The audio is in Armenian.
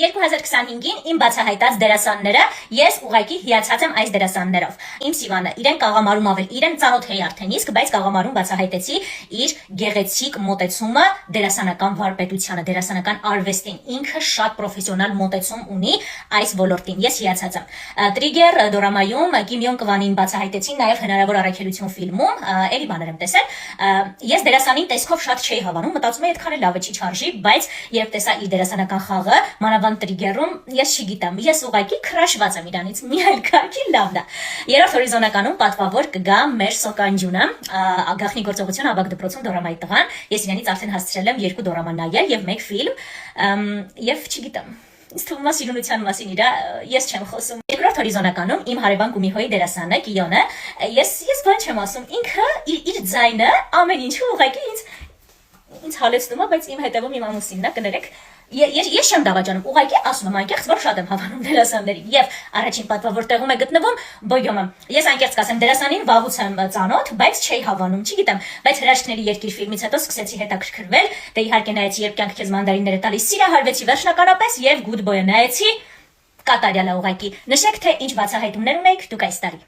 2025-ին իմ բացահայտած դերասանները, ես ուղղակի հիացած եմ այս դերասաններով։ Իմ Սիվանը իրեն կաղամարում ավել, իրեն ծանոթ էի արդեն իսկ, բայց կաղամարում բացահայտեցի իր գեղեցիկ մոտեցումը դերասանական վարպետությանը, դերասանական արվեստին։ Ինքը շատ պրոֆեսիոնալ մոտեցում ունի այս ոլորտին։ Ես հիացած եմ։ Տրիգեր դորամայում Կիմ Յոն Կվանին բացահայտեցին, նաև հնարավոր առաքելություն ֆիլմում, էլի բաներ եմ տեսել։ Ես դերասանին տեսքով շատ չէի հավանում, մտածում էի այդքան էլ լավը չի չարժի, բայց երբ տեսա իր դերասանական խաղը, մանավանդ Տրիգերում, ես չգիտեմ, ես ուղղակի քրաշված եմ իրանից, մի այլ կարգի լավն է։ Երրորդ հորիզոնականում պատվավոր կգա մեր Սոկանջունը, գաղտնի գործողություն Աբակ դպրոցում դորամայի տղան, ես իրանից արդեն հասցրել եմ 2 դորամա նայել եւ 1 ֆիլմ, եւ չգիտեմ, ինձ թվում է սիրունության մասին իրա ես չեմ խոսում։ Երկրորդ հորիզոնականում իմ հարևան Գումիհոյի դերասանը Կիոնը, ես բան չեմ ասում, ինքը իր ձայնը ամեն ինչու ուղղակի ինձ հալեցնում է, բայց իմ հետևում իմ ամուսինն է, կներեք, ես չեմ դավաճանում, ուղղակի ասում եմ անկեղծ, որ շատ եմ հավանում դերասաններին, եւ առաջին պատվավոր տեղում է գտնվում Բոյոմը։ Ես անկեղծ կասեմ, դերասանին վաղուց եմ ծանոթ, բայց չէի հավանում, չգիտեմ, բայց Հրաշքների երկիր ֆիլմից հետո սկսեցի հետաքրքրվել, դե իհարկե նայեցի Երբ կյանքը քեզ մանդարիններ է տալիս, սիրահարվեցի վերջնականապես եւ Good Boy-ը նայեցի, կատարյալ է ուղղակի։ Նշեք, թե ինչ բացահայտումներ ունեիք դուք այս տարի։